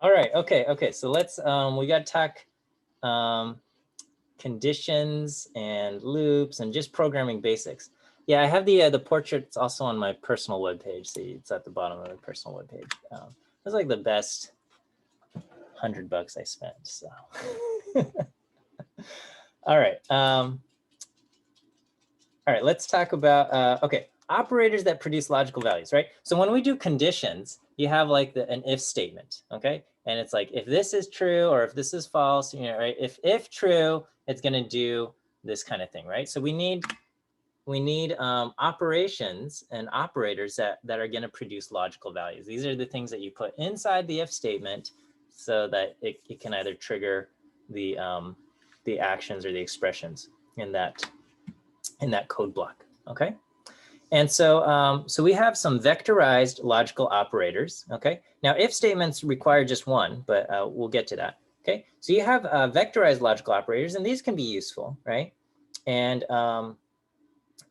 All right. Okay. So let's we got to talk conditions and loops and just programming basics. Yeah, I have the portraits also on my personal webpage. See, it's at the bottom of my personal webpage. It's like the best $100 I spent. So, all right. All right. Let's talk about okay, operators that produce logical values, right? So when we do conditions, you have like an if statement, okay? And it's like if this is true or if this is false, you know, right? If true, it's going to do this kind of thing, right? So we need operations and operators that are going to produce logical values. These are the things that you put inside the if statement so that it can either trigger the actions or the expressions in that code block. Okay. And so, so we have some vectorized logical operators. Okay. Now, if statements require just one, but we'll get to that. Okay. So you have vectorized logical operators, and these can be useful, right? And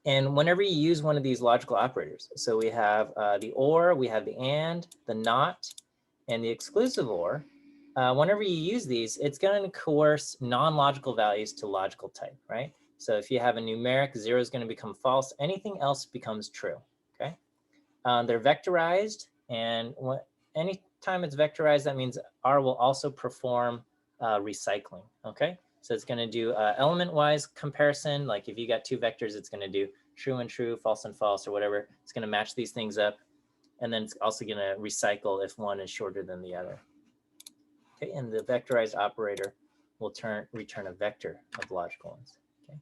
whenever you use one of these logical operators, so we have the or, we have the and, the not, and the exclusive or. Whenever you use these, it's going to coerce non-logical values to logical type, right? So if you have a numeric, 0 is going to become false. Anything else becomes true, okay? They're vectorized, and anytime it's vectorized, that means R will also perform recycling, okay? So it's going to do element-wise comparison. Like if you got two vectors, it's going to do true and true, false and false, or whatever. It's going to match these things up. And then it's also going to recycle if one is shorter than the other. Okay, and the vectorized operator will return a vector of logical ones. Okay.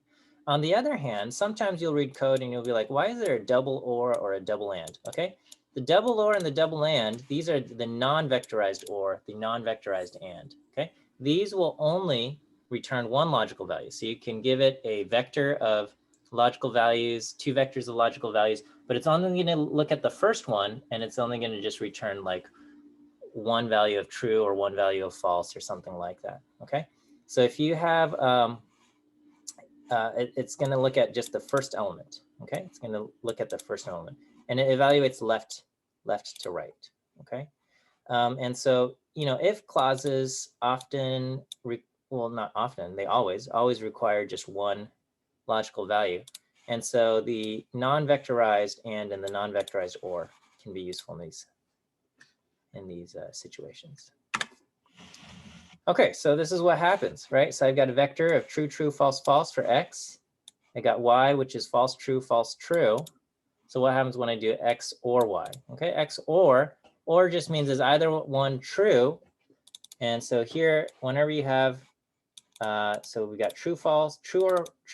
On the other hand, sometimes you'll read code and you'll be like, why is there a double or a double and? Okay, the double or and the double and, these are the non-vectorized or, the non-vectorized and. Okay, these will only return one logical value. So you can give it a vector of logical values, two vectors of logical values, but it's only going to look at the first one, and it's only going to just return like one value of true or one value of false or something like that. Okay, so if you have it's going to look at just the first element. Okay, it's going to look at the first element, and it evaluates left to right. Okay, and so you know, if clauses often well, not often, they always require just one logical value, and so the non-vectorized and the non-vectorized or can be useful in these situations. Okay, so this is what happens, right? So I've got a vector of true, true, false, false for x. I got y, which is false, true, false, true. So what happens when I do x or y? Okay, x or just means is either one true. And so here, whenever you have, so we got true, false, true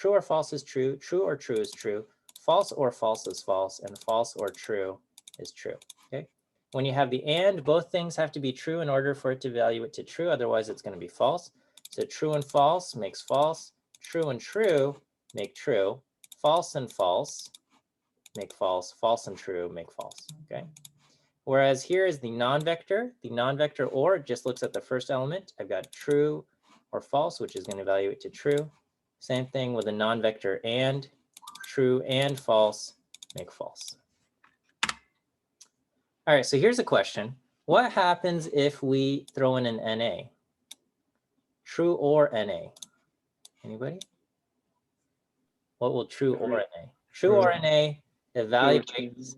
or false is true or true is true, false or false is false, and false or true is true. Okay. When you have the and, both things have to be true in order for it to evaluate to true. Otherwise, it's going to be false. So true and false makes false. True and true make true. False and false make false. False and true make false. Okay. Whereas here is the non-vector. The non-vector or just looks at the first element. I've got true or false, which is going to evaluate to true. Same thing with a non-vector and. True and false make false. All right, so here's a question. What happens if we throw in an NA? True or NA? Anybody? What will true or NA? True or NA evaluates.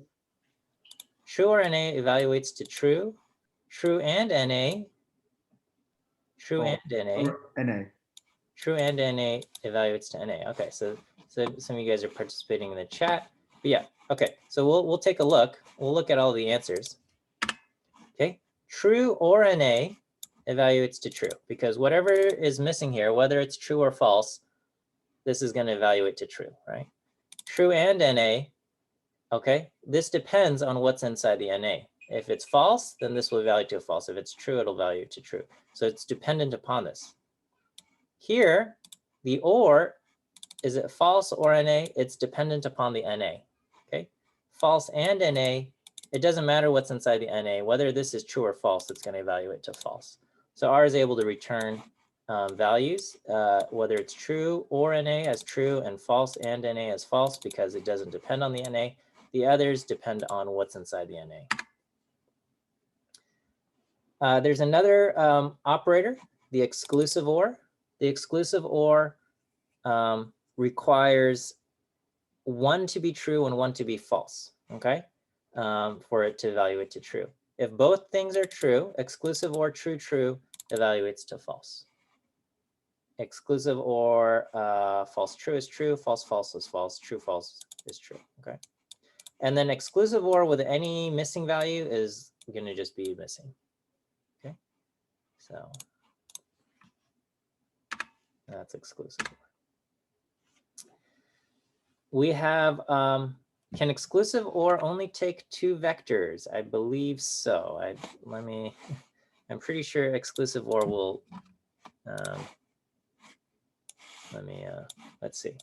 True or NA evaluates to true. True and NA. True and NA. NA. True and NA evaluates to NA. Okay, so some of you guys are participating in the chat. But yeah, okay, so we'll take a look. We'll look at all the answers. Okay, true or NA evaluates to true, because whatever is missing here, whether it's true or false, this is going to evaluate to true, right? True and NA, okay, this depends on what's inside the NA. If it's false, then this will evaluate to false. If it's true, it'll evaluate to true. So it's dependent upon this. Here, the or, is it false or NA? It's dependent upon the NA, okay? False and NA, it doesn't matter what's inside the NA. Whether this is true or false, it's going to evaluate to false. So R is able to return values, whether it's true or NA as true and false and NA as false, because it doesn't depend on the NA. The others depend on what's inside the NA. There's another operator, the exclusive OR. The exclusive OR requires one to be true and one to be false, okay, for it to evaluate to true. If both things are true, exclusive OR true, true evaluates to false. Exclusive OR false, true is true, false, false is false, true, false is true, okay? And then exclusive OR with any missing value is going to just be missing, okay? So that's exclusive OR. We have, can exclusive OR only take two vectors? I believe so. I'm pretty sure exclusive OR will, let's see.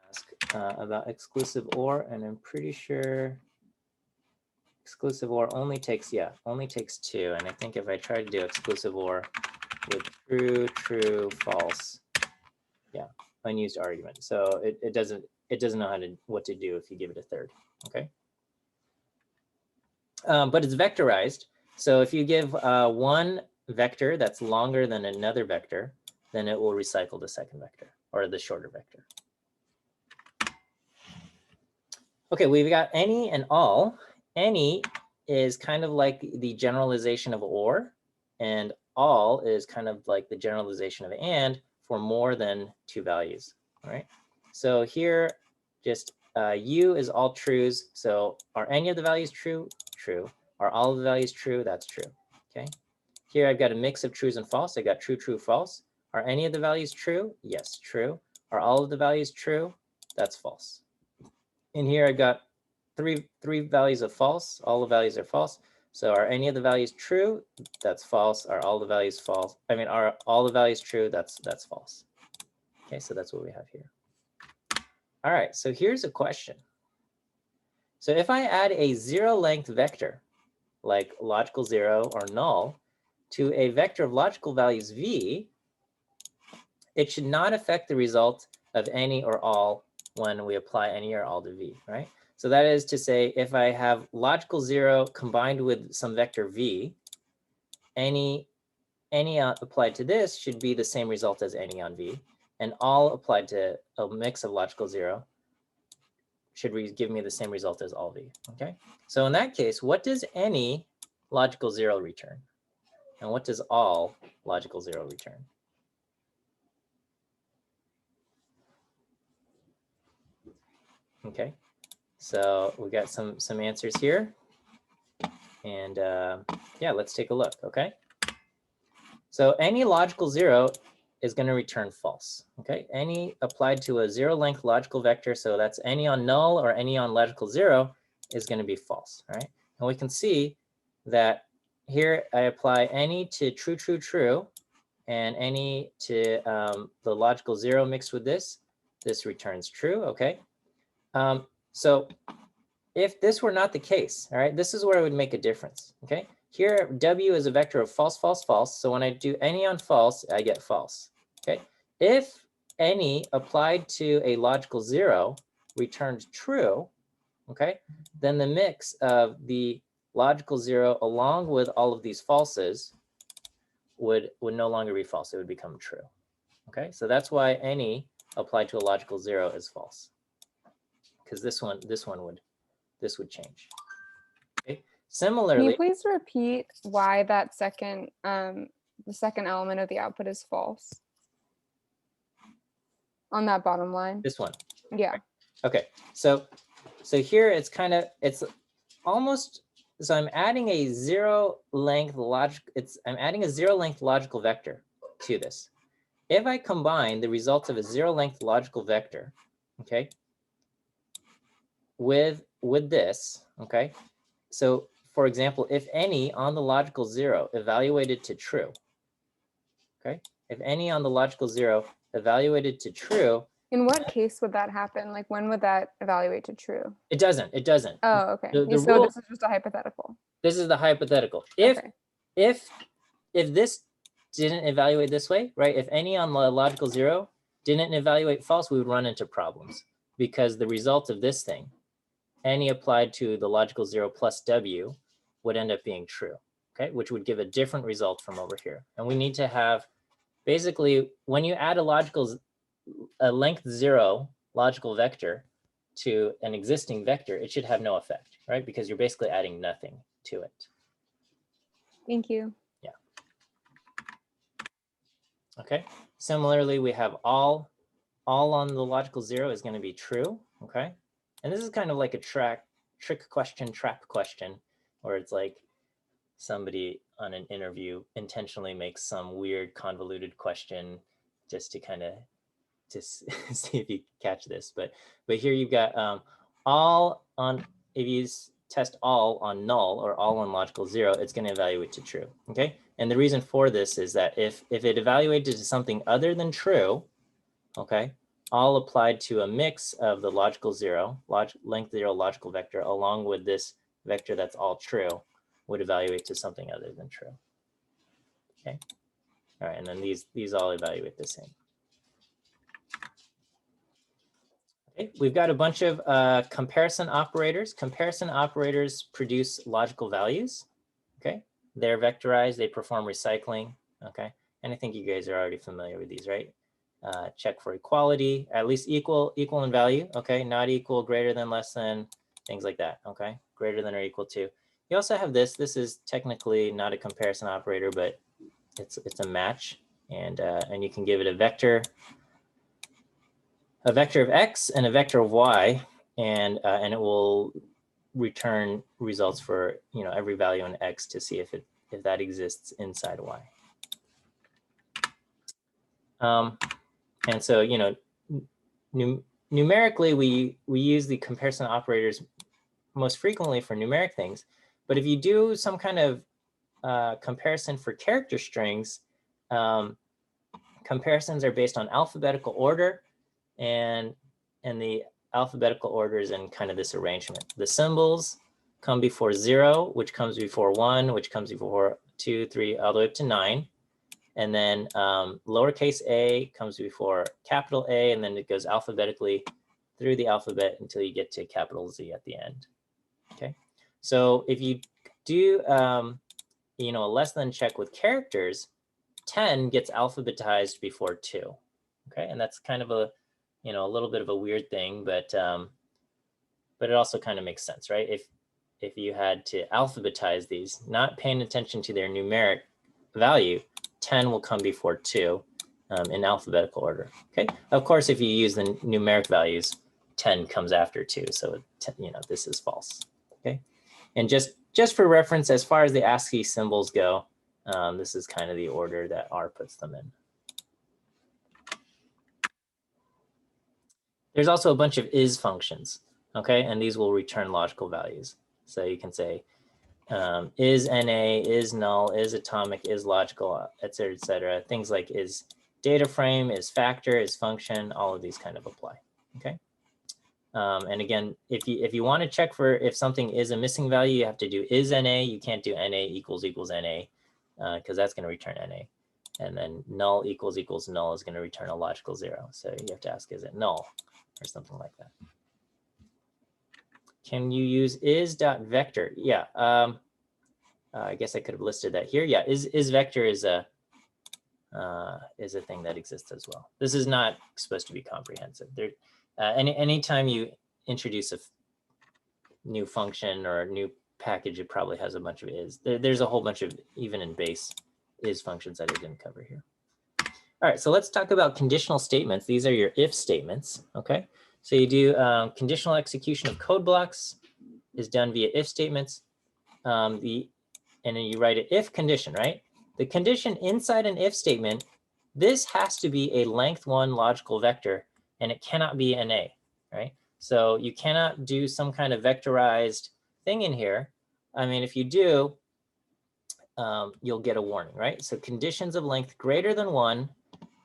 Ask about exclusive OR, and I'm pretty sure exclusive OR only takes two. And I think if I try to do exclusive OR with true, true, false, yeah, unused argument. So it doesn't know what to do if you give it a third. Okay. But it's vectorized. So if you give one vector that's longer than another vector, then it will recycle the second vector or the shorter vector. Okay, we've got any and all. Any is kind of like the generalization of or, and all is kind of like the generalization of and for more than two values. All right. So here, just u is all trues. So are any of the values true? True. Are all of the values true? That's true. Okay. Here I've got a mix of trues and false. I got true, true, false. Are any of the values true? Yes, true. Are all of the values true? That's false. In here, I've got three values of false. All the values are false. So are any of the values true? That's false. Are all the values false? I mean, are all the values true? That's false. Okay, so that's what we have here. All right, so here's a question. So if I add a zero length vector, like logical zero or null, to a vector of logical values v, it should not affect the result of any or all when we apply any or all to v, right? So that is to say, if I have logical zero combined with some vector v, any applied to this should be the same result as any on v, and all applied to a mix of logical zero should give me the same result as all v, okay? So in that case, what does any logical zero return? And what does all logical zero return? Okay, so we got some answers here. And yeah, let's take a look, okay? So any logical zero is going to return false, okay? Any applied to a zero length logical vector, so that's any on null or any on logical zero, is going to be false, right? And we can see that here I apply any to true, true, true, and any to the logical zero mixed with this returns true, okay? So if this were not the case, all right, this is where it would make a difference, okay? Here, W is a vector of false, false, false. So when I do any on false, I get false, okay? If any applied to a logical zero returned true, okay, then the mix of the logical zero along with all of these falses would no longer be false. It would become true, okay? So that's why any applied to a logical zero is false, because this would change. Okay. Similarly, can you please repeat why that second the second element of the output is false on that bottom line? this one. Yeah. Okay. So here it's almost, so I'm adding a zero length I'm adding a zero length logical vector to this. If I combine the results of a zero length logical vector, okay, with this, okay, so for example, if any on the logical zero evaluated to true, okay, if any on the logical zero evaluated to true. In what case would that happen? Like when would that evaluate to true? It doesn't. Oh, okay. The so rule, this is just a hypothetical. This is the hypothetical. If this didn't evaluate this way, right? If any on the logical zero didn't evaluate false, we would run into problems because the result of this thing, any applied to the logical zero plus W, would end up being true. okay, which would give a different result from over here. And we need to have, basically, when you add a length 0 logical vector to an existing vector, it should have no effect, right? Because you're basically adding nothing to it. Thank you. Yeah. Okay. Similarly, we have all on the logical 0 is going to be true. Okay. And this is kind of like a trick question, trap question, where it's like somebody on an interview intentionally makes some weird convoluted question just to kind of see if you catch this. But here you've got all on, if you test all on null or all on logical 0, it's going to evaluate to true. Okay. And the reason for this is that if it evaluated to something other than true, okay, all applied to a mix of the logical 0, length 0 logical vector, along with this vector that's all true, would evaluate to something other than true. Okay. All right. And then these all evaluate the same. Okay. We've got a bunch of comparison operators. Comparison operators produce logical values. Okay. They're vectorized. They perform recycling. Okay. And I think you guys are already familiar with these, right? Check for equality, at least equal in value. Okay. Not equal, greater than, less than, things like that. Okay. Greater than or equal to. You also have this. This is technically not a comparison operator, but it's a match, and you can give it a vector of x and a vector of y, and it will return results for every value in x to see if that exists inside y. And so numerically we use the comparison operators most frequently for numeric things, but if you do some kind of comparison for character strings, comparisons are based on alphabetical order, and the alphabetical order is in kind of this arrangement. The symbols come before 0, which comes before 1, which comes before 2, 3, all the way up to 9. And then lowercase a comes before capital A, and then it goes alphabetically through the alphabet until you get to capital Z at the end. Okay, so if you do a less than check with characters, 10 gets alphabetized before 2. Okay, and that's kind of a little bit of a weird thing, but it also kind of makes sense, right? If you had to alphabetize these, not paying attention to their numeric value, 10 will come before 2 in alphabetical order. Okay, of course, if you use the numeric values, 10 comes after 2, so this is false. Okay, and just for reference, as far as the ASCII symbols go, this is kind of the order that R puts them in. There's also a bunch of is functions, okay? And these will return logical values. So you can say is NA, is null, is atomic, is logical, et cetera, things like is data frame, is factor, is function, all of these kind of apply, okay? And again, if you want to check for if something is a missing value, you have to do is NA. You can't do NA equals NA because that's going to return NA. And then null equals null is going to return a logical 0. So you have to ask, is it null or something like that? Can you use is.vector? Yeah, I guess I could have listed that here. Yeah, is vector is a thing that exists as well. This is not supposed to be comprehensive. There, anytime you introduce a new function or a new package, it probably has a bunch of is. There's a whole bunch of, even in base, is functions that I didn't cover here. All right, so let's talk about conditional statements. These are your if statements, okay? So you do conditional execution of code blocks is done via if statements. And then you write an if condition, right? The condition inside an if statement, this has to be a length 1 logical vector, and it cannot be an A, right? So you cannot do some kind of vectorized thing in here. I mean, if you do, you'll get a warning, right? So conditions of length greater than 1,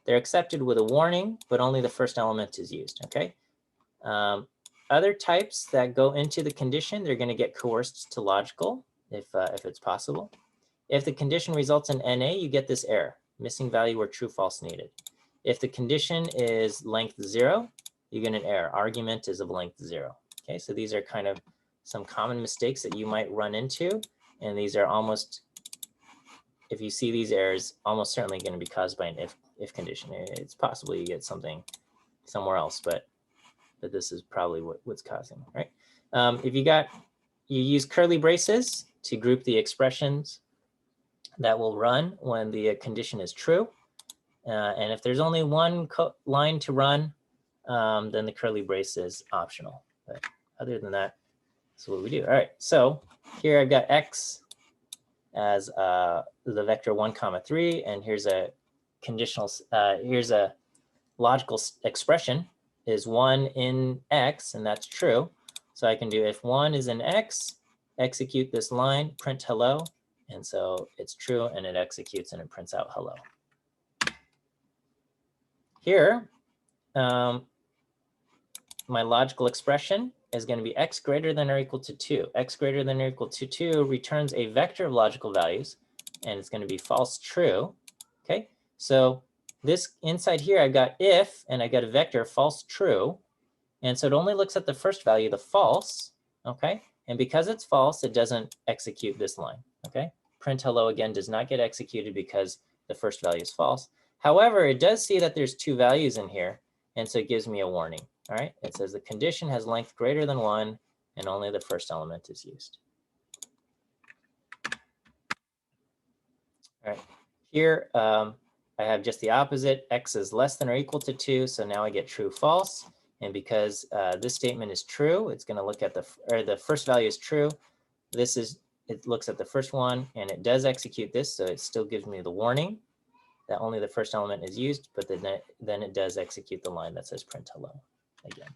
they're accepted with a warning, but only the first element is used, okay? Other types that go into the condition, they're going to get coerced to logical if it's possible. If the condition results in NA, you get this error, missing value or true false needed. If the condition is length 0, you get an error, argument is of length 0. Okay, so these are kind of some common mistakes that you might run into, and these are almost if you see these errors, almost certainly going to be caused by an if condition. It's possible you get something somewhere else, but this is probably what's causing, right? If you use curly braces to group the expressions that will run when the condition is true. And if there's only one line to run, then the curly brace is optional. But other than that, that's what we do. All right, so here I've got x as the vector 1, 3, and here's a conditional, here's a logical expression is 1 in x, and that's true. So I can do if 1 is in x, execute this line, print hello, and so it's true, and it executes and it prints out hello. Here, my logical expression is going to be x greater than or equal to 2. X greater than or equal to 2 returns a vector of logical values, and it's going to be false true. Okay, so this inside here, I've got if, and I got a vector false true. And so it only looks at the first value, the false. Okay, and because it's false, it doesn't execute this line. Okay, print hello again does not get executed because the first value is false. However, it does see that there's 2 values in here, and so it gives me a warning. All right, it says the condition has length greater than 1, and only the first element is used. All right, here I have just the opposite. X is less than or equal to 2, so now I get true, false. And because this statement is true, it's going to look at the first value is true. It looks at the first one, and it does execute this, so it still gives me the warning that only the first element is used, but then it does execute the line that says print hello again.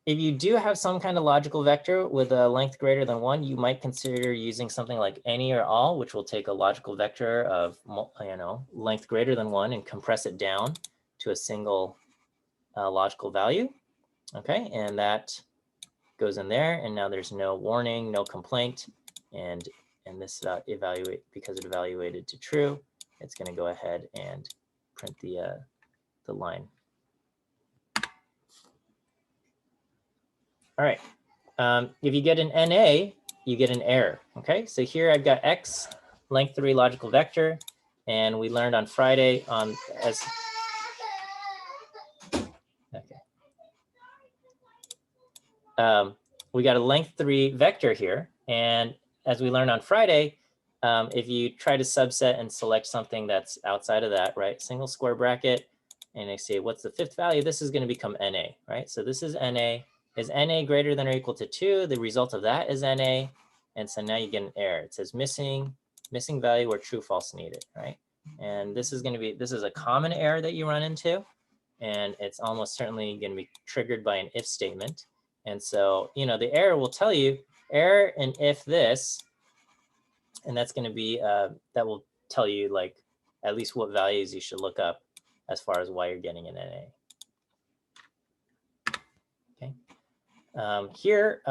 If you do have some kind of logical vector with a length greater than 1, you might consider using something like any or all, which will take a logical vector of length greater than 1 and compress it down to a single logical value. Okay, and that goes in there, and now there's no warning, no complaint, and this because it evaluated to true, it's going to go ahead and print the line. All right, if you get an NA, you get an error. Okay, so here I've got x, length 3 logical vector, and we learned on Friday we got a length 3 vector here, and as we learned on Friday, if you try to subset and select something that's outside of that, right, single square bracket, and I say what's the 5th value, this is going to become NA, right? So this is NA. Is NA greater than or equal to 2? The result of that is NA, and so now you get an error. It says missing value or true, false needed, right? And this is a common error that you run into, and it's almost certainly going to be triggered by an if statement. And so, the error will tell you error and if this, and that's going to be, that will tell you like at least what values you should look up as far as why you're getting an NA. Okay. Here,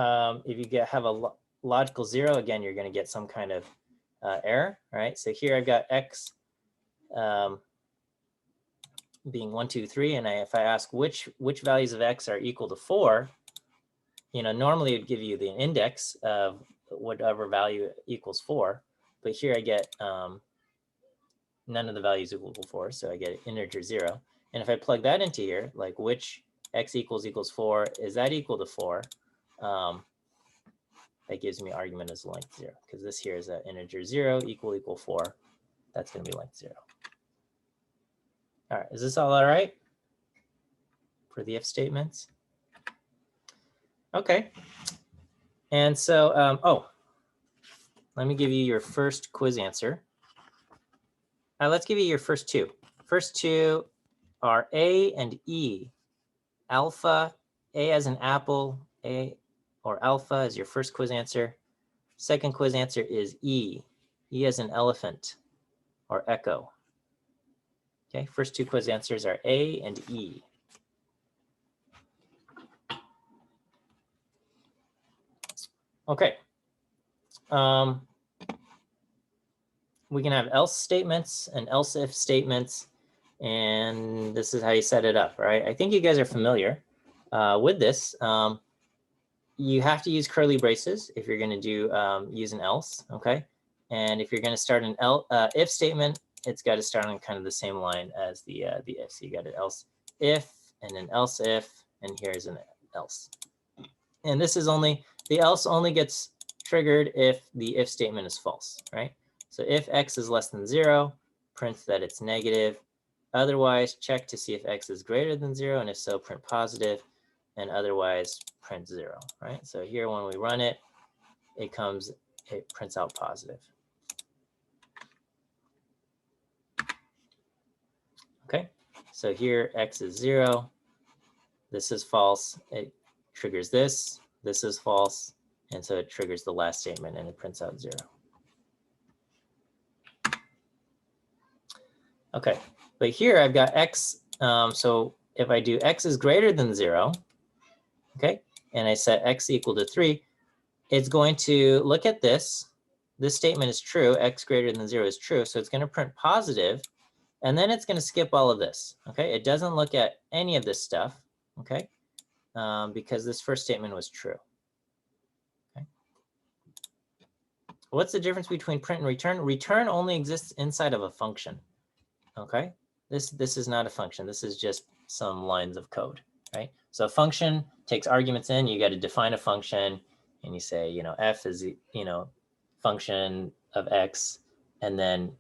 if you have a logical 0, again, you're going to get some kind of error, right? So here I've got x being 1, 2, 3, and if I ask which values of x are equal to 4, normally it'd give you the index of whatever value equals 4, but here I get none of the values equal to 4, so I get integer 0. And if I plug that into here, like which x equals 4, is that equal to 4? That gives me argument as length 0, because this here is an integer 0 equal 4. That's going to be length 0. All right, is this all right for the if statements? Okay. And so, let me give you your first quiz answer. Let's give you your first 2. First 2 are A and E. Alpha, A as an apple, A or alpha is your first quiz answer. Second quiz answer is E. E as an elephant or echo. Okay, first 2 quiz answers are A and E. Okay. We can have else statements and else if statements, and this is how you set it up, right? I think you guys are familiar with this. you have to use curly braces if you're going to do use an else, okay? And if you're going to start an if statement, it's got to start on kind of the same line as the if. So you got an else if and an else if, and here's an else. And this is only, the else only gets triggered if the if statement is false, right? So if x is less than 0, print that it's negative. Otherwise, check to see if x is greater than 0, and if so, print positive, and otherwise print 0, right? So here, when we run it, it prints out positive. Okay, so here x is 0. This is false. It triggers this. This is false. And so it triggers the last statement and it prints out 0. Okay, but here I've got x. So if I do x is greater than 0, okay, and I set x equal to 3, it's going to look at this. This statement is true. X greater than 0 is true. So it's going to print positive, and then it's going to skip all of this. Okay, it doesn't look at any of this stuff. Okay, because this first statement was true. Okay. What's the difference between print and return? Return only exists inside of a function. Okay, this is not a function. This is just some lines of code, right? So a function takes arguments in. You got to define a function, and you say, you know, f is, you know, function of x, and then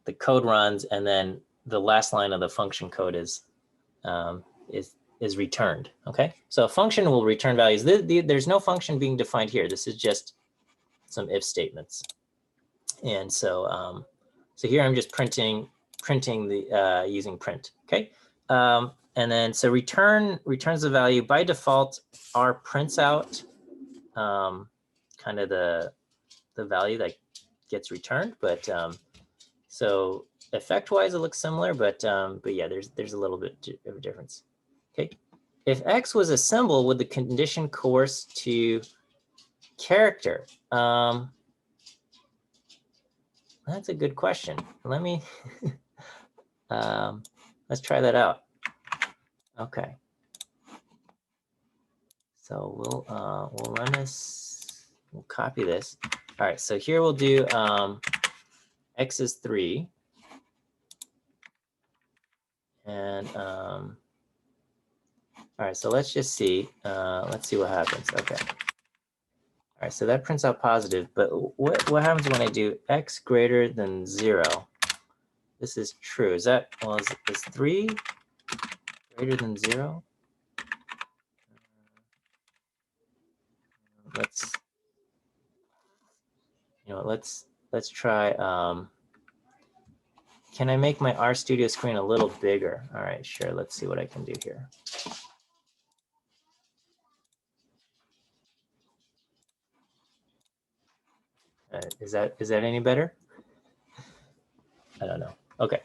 the code runs, and then the last line of the function code is returned. Okay, so a function will return values. There's no function being defined here. This is just some if statements, and so so here I'm just printing the using print. Okay, and then so returns the value. By default, R prints out kind of the value that gets returned, but so effect-wise it looks similar, but yeah, there's a little bit of a difference. Okay, if x was a symbol, would the condition coerce to character? That's a good question. Let me let's try that out. Okay. So we'll run this. We'll copy this. All right. So here we'll do x is 3, and all right. So let's just see. Let's see what happens. Okay. All right. So that prints out positive. But what happens when I do x greater than 0? This is true. Is that, well, is 3 greater than 0? Let's, you know, let's try. Can I make my RStudio screen a little bigger? All right, sure. Let's see what I can do here. Is that any better? I don't know. Okay.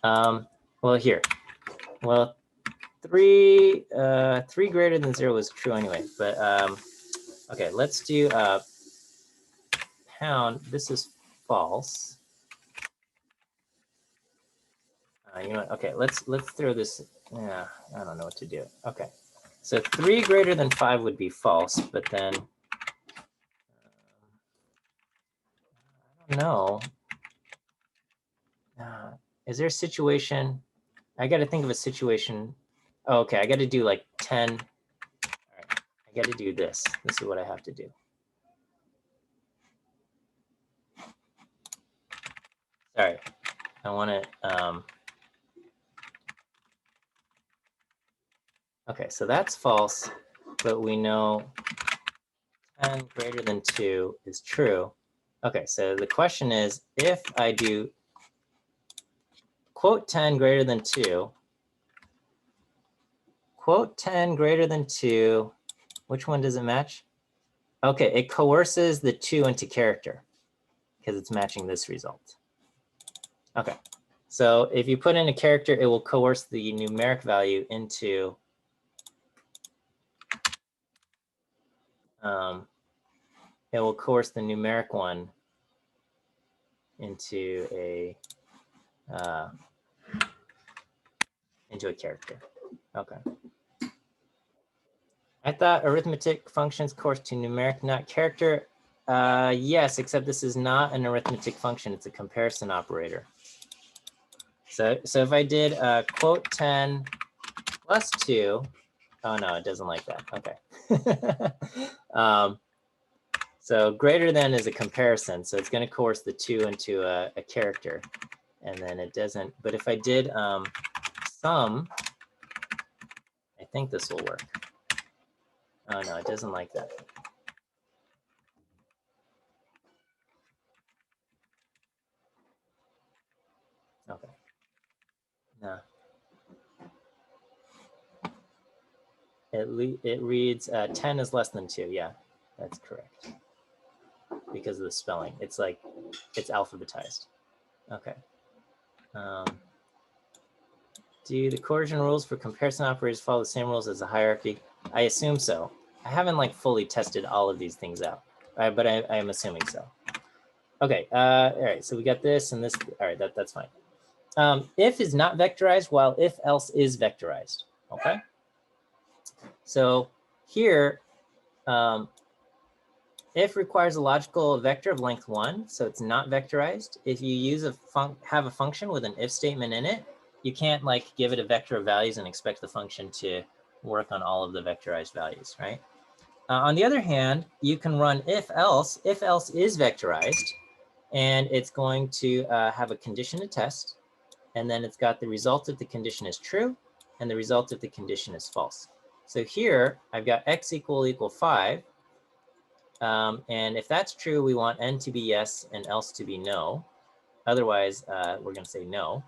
Well, here. Well, 3 greater than 0 is true anyway. But okay, let's do pound. This is false. You know what? Okay, let's throw this. Yeah, I don't know what to do. Okay, so 3 greater than 5 would be false, but then I don't know. Is there a situation? I got to think of a situation. Oh, okay, I got to do like 10. All right, I got to do this. This is what I have to do. Sorry, I want to. Okay, so that's false, but we know 10 greater than 2 is true. Okay, so the question is, if I do quote 10 greater than 2, quote 10 greater than 2, which one does it match? Okay, it coerces the 2 into character because it's matching this result. Okay, so if you put in a character, it will coerce the numeric value into it will coerce the numeric one into a character. Okay. I thought arithmetic functions correspond to numeric, not character. Yes, except this is not an arithmetic function. It's a comparison operator. So if I did quote 10 plus 2, oh no, it doesn't like that. Okay. So greater than is a comparison. So it's going to coerce the 2 into a character. And then it doesn't. But if I did sum, I think this will work. Oh no, it doesn't like that. Okay. No. It reads 10 is less than 2. Yeah, that's correct. Because of the spelling. It's like, it's alphabetized. Okay. Do the coercion rules for comparison operators follow the same rules as the hierarchy? I assume so. I haven't like fully tested all of these things out, but I am assuming so. Okay, all right, so we got this and this. All right, that's fine. If is not vectorized while if else is vectorized, okay? So here, if requires a logical vector of length 1, so it's not vectorized. If you use have a function with an if statement in it, you can't like give it a vector of values and expect the function to work on all of the vectorized values, right? On the other hand, you can run if else is vectorized, and it's going to have a condition to test, and then it's got the result if the condition is true and the result if the condition is false. So here I've got x equal 5. And if that's true, we want n to be yes and else to be no. Otherwise, we're going to say no.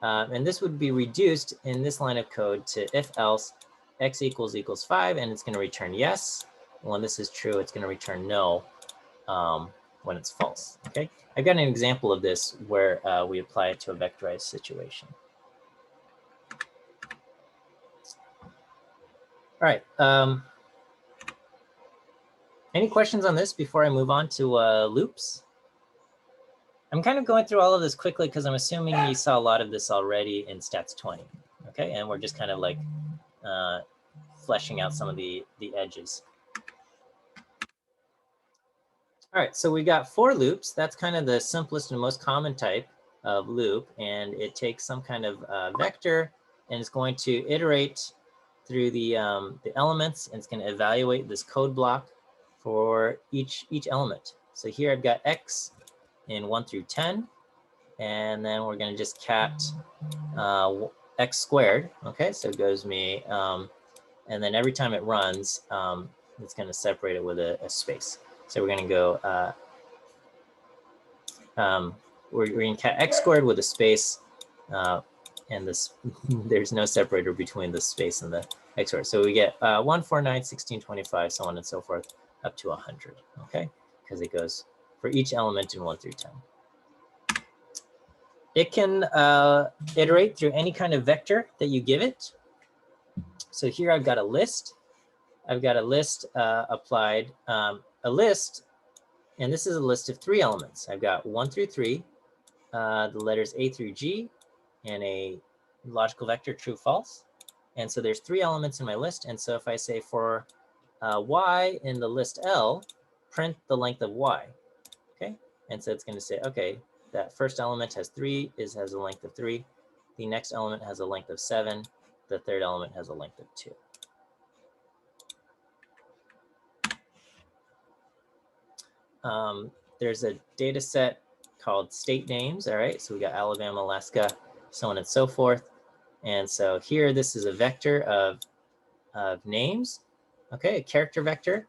And this would be reduced in this line of code to if else x equals 5, and it's going to return yes. When this is true, it's going to return no when it's false. Okay, I've got an example of this where we apply it to a vectorized situation. All right. Any questions on this before I move on to loops? I'm kind of going through all of this quickly because I'm assuming you saw a lot of this already in Stats 20. Okay, and we're just kind of like fleshing out some of the edges. All right, so we got for loops. That's kind of the simplest and most common type of loop, and it takes some kind of vector, and it's going to iterate through the elements, and it's going to evaluate this code block for each element. So here I've got x in 1 through 10, and then we're going to just cat x squared. Okay, so it goes me, and then every time it runs, it's going to separate it with a space. So we're going to go, we're going to cat x squared with a space, and this there's no separator between the space and the x squared. So we get 1, 4, 9, 16, 25, so on and so forth, up to 100. Okay, because it goes for each element in 1 through 10. It can iterate through any kind of vector that you give it. So here I've got a list. I've got a list applied, a list, and this is a list of 3 elements. I've got 1 through 3, the letters A through G, and a logical vector true, false. And so there's 3 elements in my list. And so if I say for y in the list L, print the length of y, okay? And so it's going to say, okay, that first element has 3, has a length of 3. The next element has a length of 7. The third element has a length of 2. There's a data set called state names. All right, so we got Alabama, Alaska, so on and so forth. And so here, this is a vector of names. Okay, a character vector.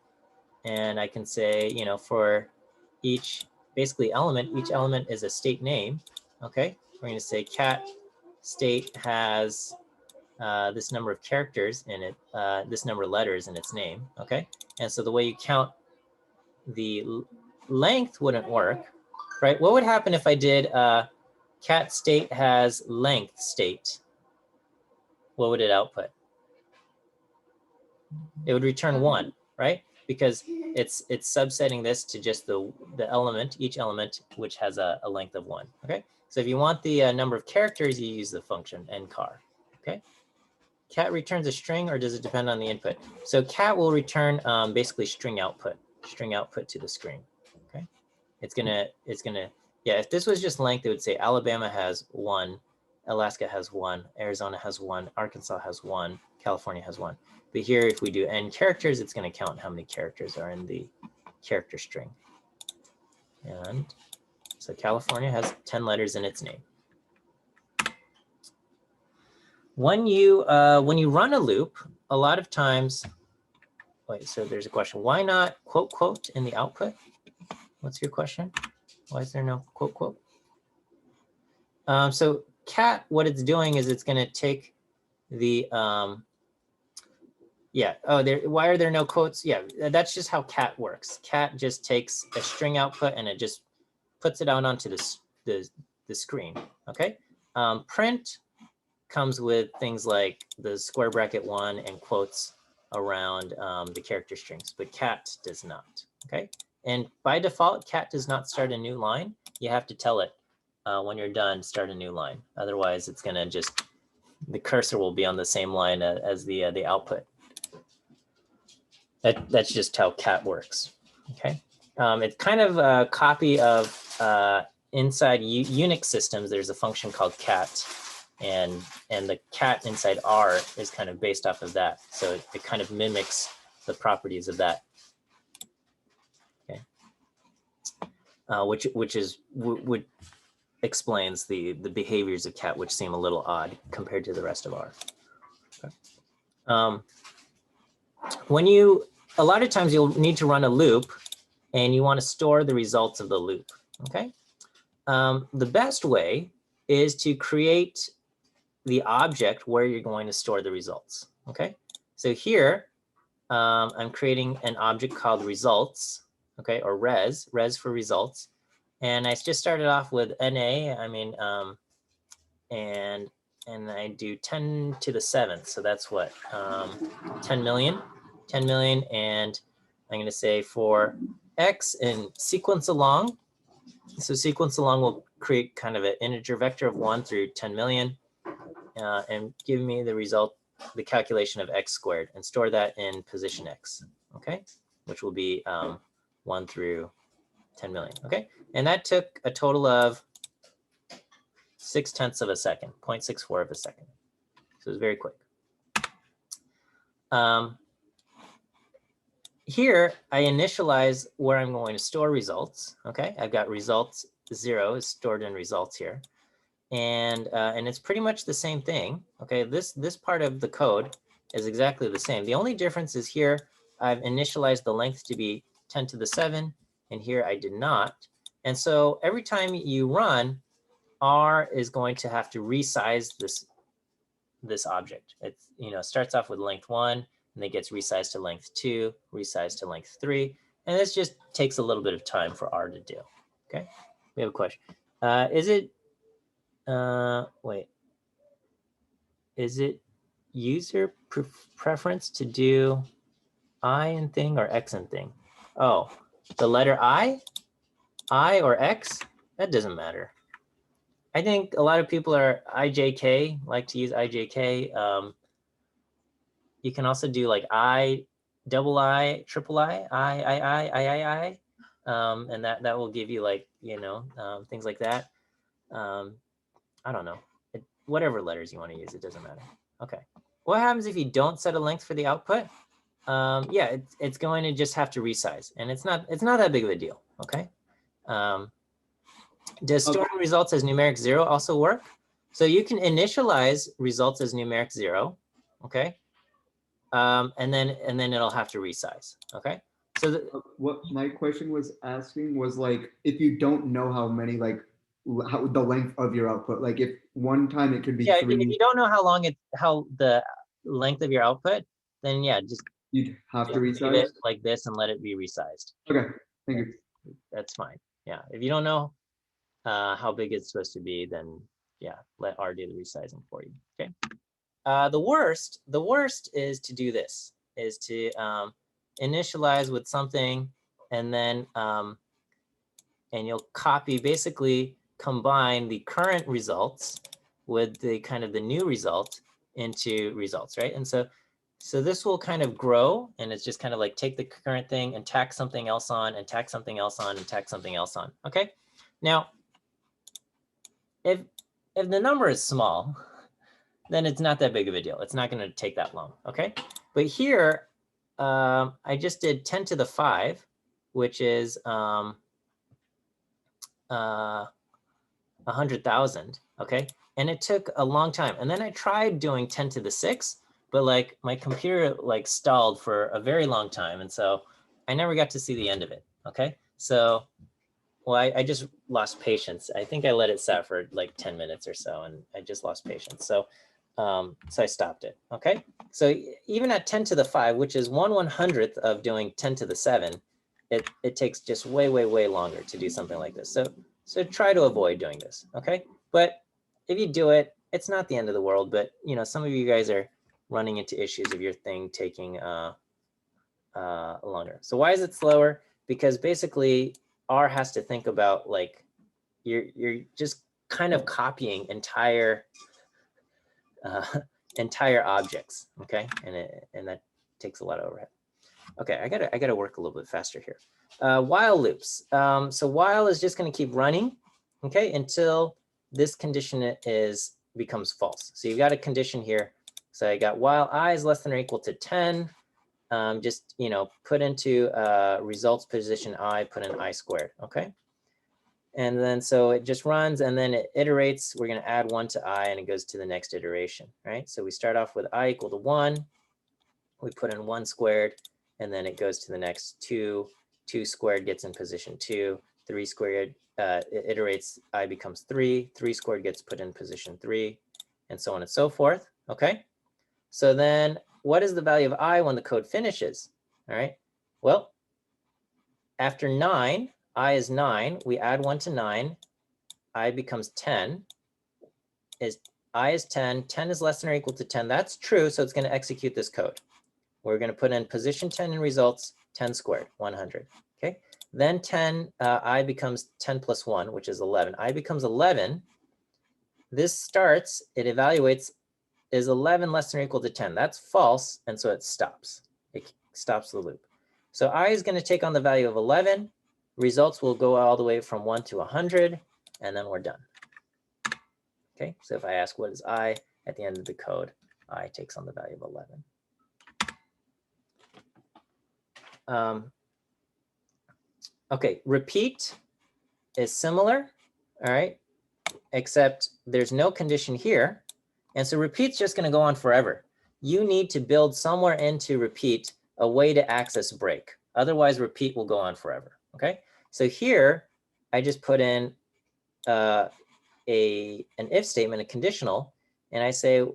And I can say, you know, for each basically element, each element is a state name. Okay, we're going to say cat state has this number of characters in it, this number of letters in its name. Okay, and so the way you count the length wouldn't work, right? What would happen if I did cat state has length state? What would it output? It would return 1, right? Because it's subsetting this to just the element, each element, which has a length of 1. Okay, so if you want the number of characters, you use the function ncar. Okay, Cat returns a string, or does it depend on the input? So cat will return basically string output to the screen. Okay, it's gonna, yeah. If this was just length, it would say Alabama has 1, Alaska has 1, Arizona has 1, Arkansas has 1, California has 1. But here, if we do n characters, it's going to count how many characters are in the character string. And so California has 10 letters in its name. When you run a loop, a lot of times, wait, so there's a question. Why not quote, quote in the output? What's your question? Why is there no quote, quote? So cat, what it's doing is it's going to take the, yeah, oh, why are there no quotes? Yeah, that's just how cat works. Cat just takes a string output and it just puts it out onto the screen, okay? Print comes with things like the square bracket 1 and quotes around the character strings, but cat does not, okay? And by default, cat does not start a new line. You have to tell it when you're done, start a new line. Otherwise, it's gonna just, the cursor will be on the same line as the output. That's just how cat works, okay? It's kind of a copy of inside Unix systems. There's a function called cat, and the cat inside R is kind of based off of that. So it kind of mimics the properties of that. Okay, which explains the behaviors of cat, which seem a little odd compared to the rest of R. Okay. A lot of times you'll need to run a loop, and you want to store the results of the loop. Okay. The best way is to create the object where you're going to store the results. Okay, so here I'm creating an object called results, okay, or res for results, and I just started off with NA. I mean, and I do 10 to the 7th, so that's what 10 million, and I'm going to say for x and sequence along. So sequence along will create kind of an integer vector of 1 through 10 million. And give me the result, the calculation of x squared, and store that in position x, okay? Which will be 1 through 10 million, okay? And that took a total of 0.6 of a second, 0.64 of a second. So it was very quick. Here, I initialize where I'm going to store results, okay? I've got results 0 is stored in results here. And it's pretty much the same thing. Okay, this part of the code is exactly the same. The only difference is here I've initialized the length to be 10 to the 7, and here I did not. And so every time you run, R is going to have to resize this object. It starts off with length 1, and then gets resized to length 2, resized to length 3, and this just takes a little bit of time for R to do. Okay, we have a question. Wait, is it user preference to do I in thing or X in thing? Oh, the letter I or X, that doesn't matter. I think a lot of people are IJK, like to use IJK. You can also do like I, double I, triple I, I. And that will give you like, things like that. I don't know. Whatever letters you want to use, it doesn't matter. Okay. What happens if you don't set a length for the output? Yeah, it's going to just have to resize, and it's not that big of a deal. Okay. Does storing results as numeric 0 also work? So you can initialize results as numeric 0. Okay. And then it'll have to resize. Okay. So what my question was asking was like, if you don't know how many, like how the length of your output, like if one time it could be 3. If you don't know how the length of your output, then yeah, just you'd have to leave resize it like this and let it be resized. Okay, thank you. That's fine. Yeah, if you don't know how big it's supposed to be, then yeah, let R do the resizing for you. Okay. The worst is to do this, is to initialize with something, and then and you'll copy, basically combine the current results with the kind of the new result, into results, right? And so this will kind of grow, and it's just kind of like take the current thing and tack something else on and tack something else on and tack something else on. Okay. Now, if the number is small, then it's not that big of a deal. It's not going to take that long. Okay. But here, I just did 10 to the 5, which is 100,000. Okay. And it took a long time. And then I tried doing 10 to the 6, but like my computer like stalled for a very long time. And so I never got to see the end of it. Okay. So, well, I just lost patience. I think I let it set for like 10 minutes or so, and I just lost patience. So, so I stopped it. Okay. So even at 10 to the 5, which is 1/100th of doing 10 to the 7, it takes just way, way, way longer to do something like this. So try to avoid doing this. Okay. But if you do it, it's not the end of the world. But you know, some of you guys are running into issues of your thing taking longer. So why is it slower? Because basically R has to think about like you're just kind of copying entire entire objects. Okay, and that takes a lot of overhead. Okay, I gotta work a little bit faster here. While loops. So while is just going to keep running, okay, until this condition becomes false. So you've got a condition here. So I got while I is less than or equal to 10. Just put into results position I, put in I squared. Okay. And then so it just runs and then it iterates. We're going to add 1 to I and it goes to the next iteration, right? So we start off with I equal to 1. We put in 1 squared and then it goes to the next 2. 2 squared gets in position 2. 3 squared it iterates. I becomes 3. 3 squared gets put in position 3 and so on and so forth. Okay. So then what is the value of I when the code finishes? All right. Well, after 9, I is 9. We add 1 to 9. I becomes 10. I is 10. 10 is less than or equal to 10. That's true. So it's going to execute this code. We're going to put in position 10 in results, 10 squared, 100. Okay. Then 10, I becomes 10 plus 1, which is 11. I becomes 11. This starts, it evaluates, is 11 less than or equal to 10? That's false. And so it stops. It stops the loop. So I is going to take on the value of 11. Results will go all the way from 1 to 100, and then we're done. Okay, so if I ask what is I at the end of the code, I takes on the value of 11. Okay, repeat is similar, all right, except there's no condition here. And so repeat's just going to go on forever. You need to build somewhere into repeat a way to access break. Otherwise, repeat will go on forever. Okay, so here I just put in an if statement, a conditional, and I say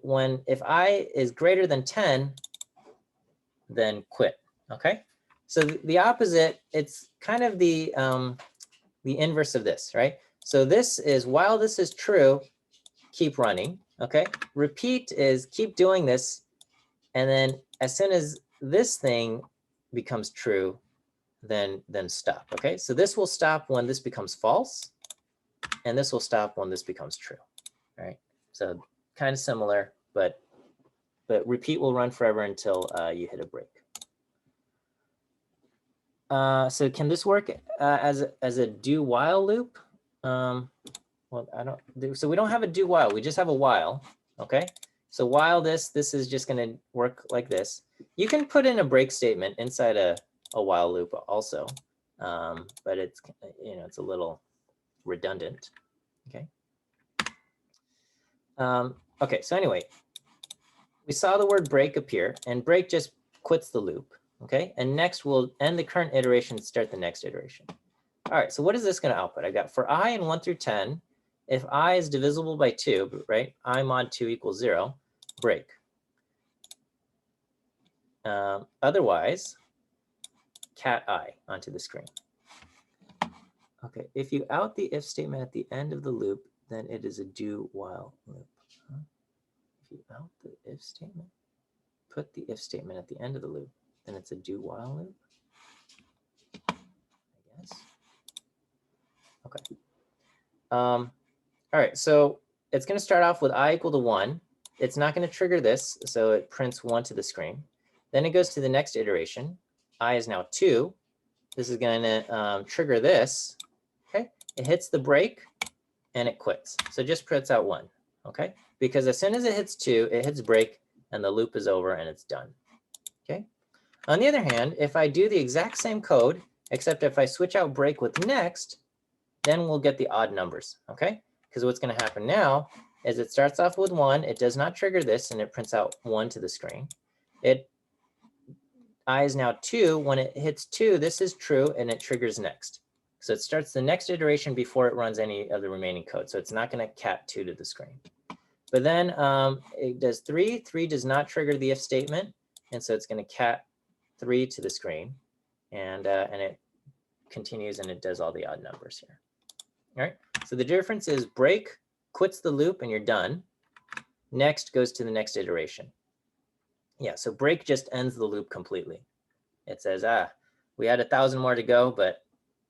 if I is greater than 10, then quit. Okay, so the opposite, it's kind of the inverse of this, right? So this is while this is true, keep running. Okay, repeat is keep doing this, and then as soon as this thing becomes true, then stop. Okay, so this will stop when this becomes false, and this will stop when this becomes true. All right, so kind of similar, but repeat will run forever until you hit a break. So can this work as a do while loop? Well, so we don't have a do while, we just have a while. Okay, so while this is just going to work like this. You can put in a break statement inside a while loop also, but it's it's a little redundant. Okay. Okay, so anyway, we saw the word break appear, and break just quits the loop. Okay, and next we'll end the current iteration, start the next iteration. All right, so what is this going to output? I got for I in 1 through 10, if I is divisible by 2, right, I mod 2 equals 0, break. Otherwise, cat I onto the screen. Okay, if you out the if statement at the end of the loop, then it is a do while loop. If you out the if statement, put the if statement at the end of the loop, then it's a do while loop, I guess. Okay. All right, so it's going to start off with I equal to 1. it's not going to trigger this, so it prints 1 to the screen. Then it goes to the next iteration. I is now 2. This is going to trigger this. Okay, it hits the break and it quits. So it just prints out 1. Okay, because as soon as it hits 2, it hits break and the loop is over and it's done. Okay. On the other hand, if I do the exact same code, except if I switch out break with next, then we'll get the odd numbers. Okay, because what's going to happen now is it starts off with 1. It does not trigger this and it prints out 1 to the screen. I is now 2. When it hits 2, this is true and it triggers next. So it starts the next iteration before it runs any of the remaining code. So it's not going to cat 2 to the screen. But then it does 3. 3 does not trigger the if statement. And so it's going to cat 3 to the screen. And it continues and it does all the odd numbers here. All right. So the difference is break quits the loop and you're done. Next goes to the next iteration. Yeah, so break just ends the loop completely. It says, we had 1,000 more to go, but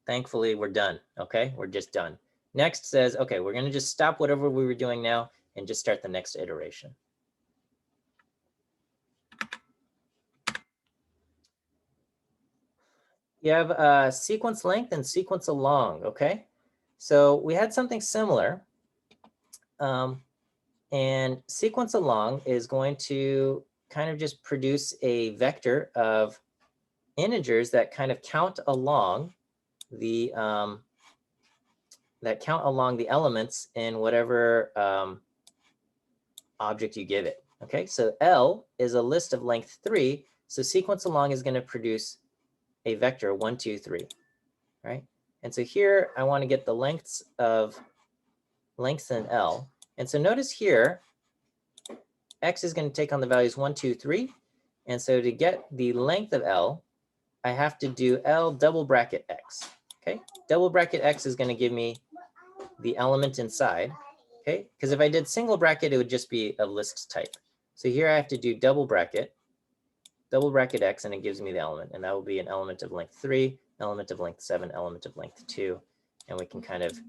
thankfully we're done. Okay, we're just done. Next says, okay, we're going to just stop whatever we were doing now and just start the next iteration. You have sequence length and sequence along. Okay, so we had something similar. And sequence along is going to kind of just produce a vector of integers that kind of count along the elements in whatever object you give it. Okay, so L is a list of length 3. So sequence along is going to produce a vector 1, 2, 3, right? And so here I want to get the lengths in L. And so notice here, X is going to take on the values 1, 2, 3. And so to get the length of L, I have to do L double bracket X. Okay, double bracket X is going to give me the element inside. Okay, because if I did single bracket, it would just be a list type. So here I have to do double bracket X, and it gives me the element. And that will be an element of length 3, element of length 7, element of length 2. And we can kind of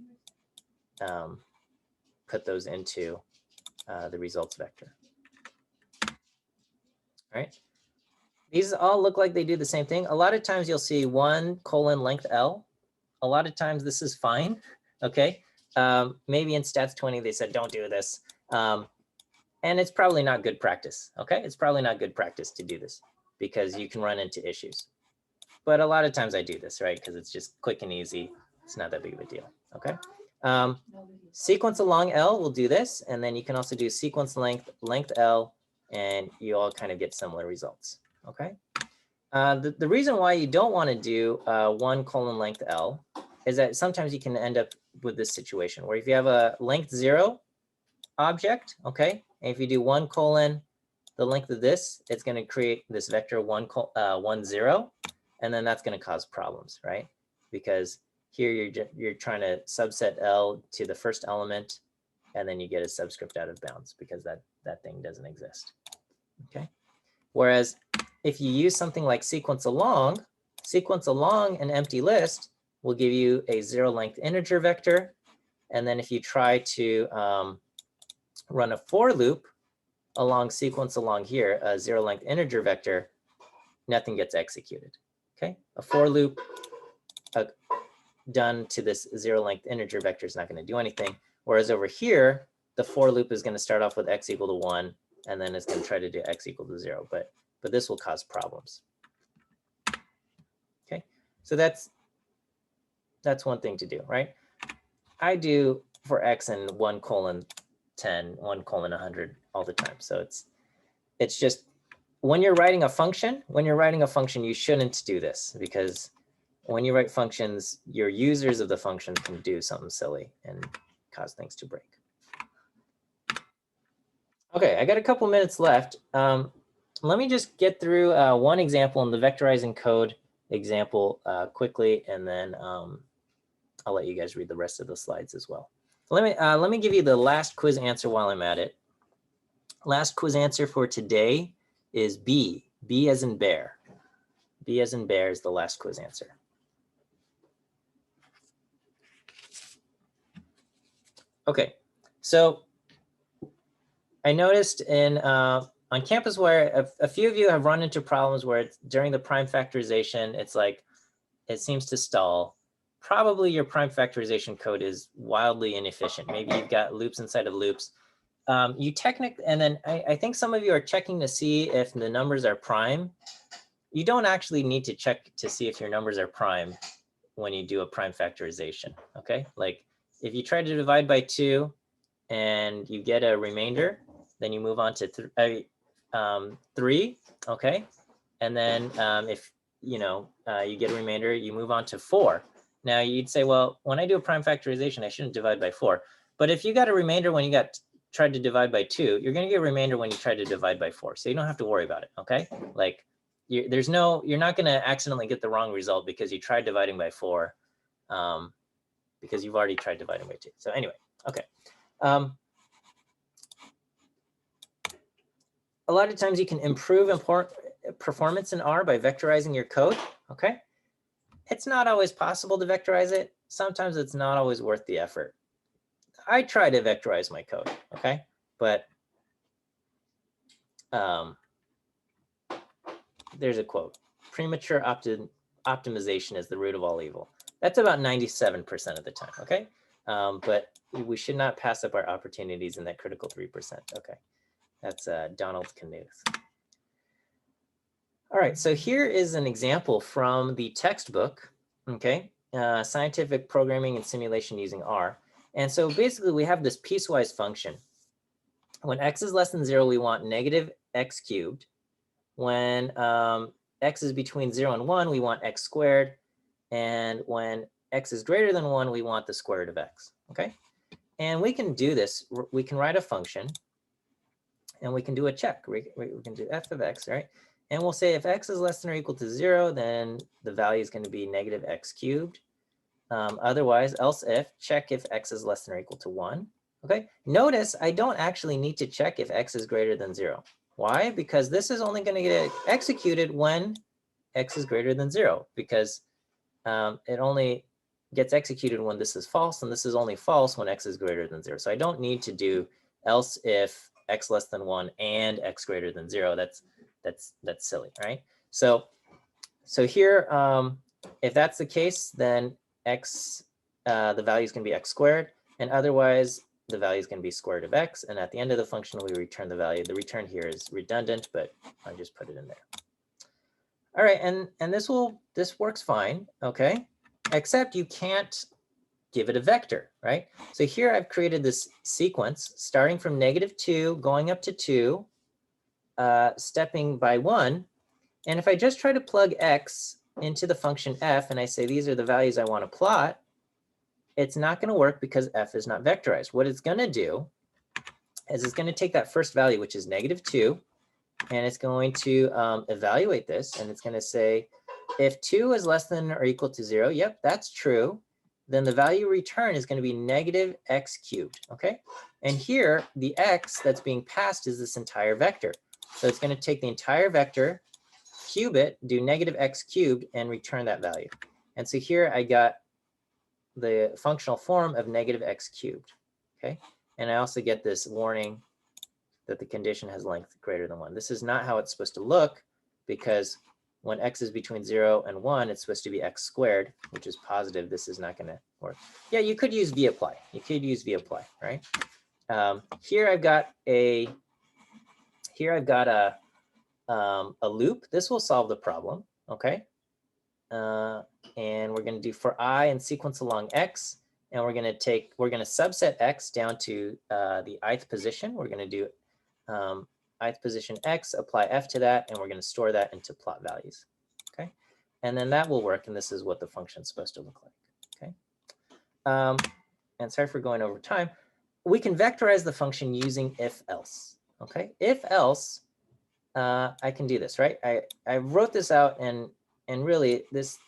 put those into the results vector. All right. These all look like they do the same thing. A lot of times you'll see 1 colon length L. A lot of times this is fine. Okay. Maybe in stats 20, they said, don't do this. And it's probably not good practice. Okay. It's probably not good practice to do this because you can run into issues. But a lot of times I do this, right? Because it's just quick and easy. It's not that big of a deal. Okay. Sequence along L will do this. And then you can also do sequence length L, and you all kind of get similar results. Okay. The reason why you don't want to do 1 colon length L is that sometimes you can end up with this situation where if you have a length 0 object, okay, and if you do 1 colon the length of this, it's going to create this vector 1, 0, and then that's going to cause problems, right? Because here you're trying to subset L to the first element, and then you get a subscript out of bounds because that thing doesn't exist. Okay. Whereas if you use something like sequence along an empty list will give you a 0 length integer vector. And then if you try to run a for loop along sequence along here, a 0 length integer vector, nothing gets executed. Okay, a for loop done to this 0 length integer vector is not going to do anything. Whereas over here, the for loop is going to start off with x equal to 1, and then it's going to try to do x equal to 0. But this will cause problems. Okay, so that's one thing to do, right? I do for x and 1 colon 10, 1 colon 100 all the time. So it's just when you're writing a function, you shouldn't do this because when you write functions, your users of the function can do something silly and cause things to break. Okay, I got a couple minutes left. Let me just get through one example in the vectorizing code example quickly, and then I'll let you guys read the rest of the slides as well. Let me give you the last quiz answer while I'm at it. Last quiz answer for today is B. B as in bear. B as in bear is the last quiz answer. Okay, so I noticed on campus where a few of you have run into problems where it's, during the prime factorization, it's like, it seems to stall. Probably your prime factorization code is wildly inefficient. Maybe you've got loops inside of loops. And then I think some of you are checking to see if the numbers are prime. You don't actually need to check to see if your numbers are prime when you do a prime factorization, okay? Like if you try to divide by 2 and you get a remainder, then you move on to 3, okay? And then if you get a remainder, you move on to 4. Now you'd say, well, when I do a prime factorization, I shouldn't divide by 4. But if you got a remainder when you tried to divide by 2, you're going to get a remainder when you try to divide by 4. So you don't have to worry about it, okay? Like you're not going to accidentally get the wrong result because you tried dividing by 4, because you've already tried dividing by 2. So anyway, okay. A lot of times you can improve performance in R by vectorizing your code, okay? It's not always possible to vectorize it. Sometimes it's not always worth the effort. I try to vectorize my code, okay? But there's a quote, premature optimization is the root of all evil. That's about 97% of the time, okay? But we should not pass up our opportunities in that critical 3%, okay? That's Donald Knuth. All right, so here is an example from the textbook, okay? Scientific Programming and Simulation Using R. And so basically we have this piecewise function. When x is less than 0, we want negative x cubed. When x is between 0 and 1, we want x squared. And when x is greater than 1, we want the square root of x, okay? And we can do this. We can write a function, and we can do a check. We can do f of x, right? And we'll say if x is less than or equal to 0, then the value is going to be negative x cubed. Otherwise, else if, check if x is less than or equal to 1. Okay, notice I don't actually need to check if x is greater than 0. Why? Because this is only going to get executed when x is greater than 0, because it only gets executed when this is false, and this is only false when x is greater than 0. So I don't need to do else if x less than 1 and x greater than 0. That's silly, right? So here, if that's the case, then x, the value is going to be x squared, and otherwise the value is going to be square root of x. And at the end of the function, we return the value. The return here is redundant, but I'll just put it in there. All right, and this works fine, okay? Except you can't give it a vector, right? So here I've created this sequence starting from -2, going up to 2, stepping by 1. And if I just try to plug x into the function f and I say these are the values I want to plot, it's not going to work because f is not vectorized. What it's going to do is it's going to take that first value, which is -2, and it's going to evaluate this, and it's going to say, if 2 is less than or equal to 0, yep, that's true, then the value returned is going to be negative x cubed, okay? And here, the x that's being passed is this entire vector. So it's going to take the entire vector, cube it, do negative x cubed, and return that value. And so here I got the functional form of negative x cubed, okay? And I also get this warning that the condition has length greater than 1. This is not how it's supposed to look, because when x is between 0 and 1, it's supposed to be x squared, which is positive. This is not going to work. Yeah, you could use vapply. You could use vapply, right? Here I've got a loop. This will solve the problem, okay? And we're going to do for I and sequence along x, and we're going to subset x down to the ith position. We're going to do ith position x, apply f to that, and we're going to store that into plot values, okay? And then that will work, and this is what the function's supposed to look like, okay? And sorry for going over time. We can vectorize the function using if else, okay? If else, I can do this, right? I wrote this out, and really this,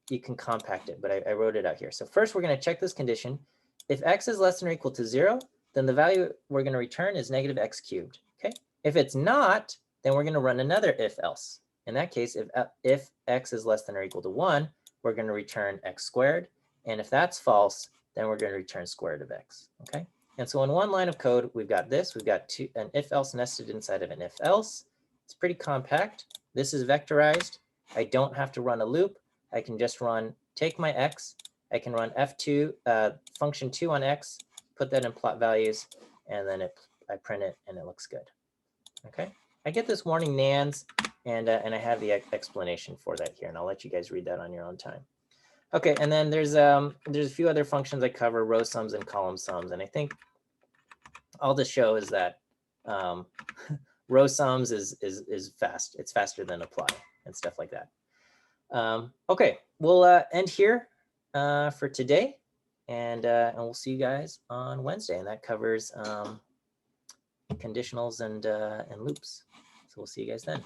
you can compact it, but I wrote it out here. So first we're going to check this condition. If x is less than or equal to 0, then the value we're going to return is negative x cubed, okay? If it's not, then we're going to run another if else. In that case, if x is less than or equal to 1, we're going to return x squared. And if that's false, then we're going to return square root of x, okay? And so in one line of code, we've got this. We've got an if-else nested inside of an if-else. It's pretty compact. This is vectorized. I don't have to run a loop. I can just take my x. I can run f2, function 2 on x, put that in plot values, and then I print it, and it looks good. Okay. I get this warning nans, and I have the explanation for that here, and I'll let you guys read that on your own time. Okay, and then there's a few other functions I cover, row sums and column sums, and I think all this show is that row sums is fast. It's faster than apply and stuff like that. Okay, we'll end here for today, and we'll see you guys on Wednesday, and that covers conditionals and loops. So we'll see you guys then.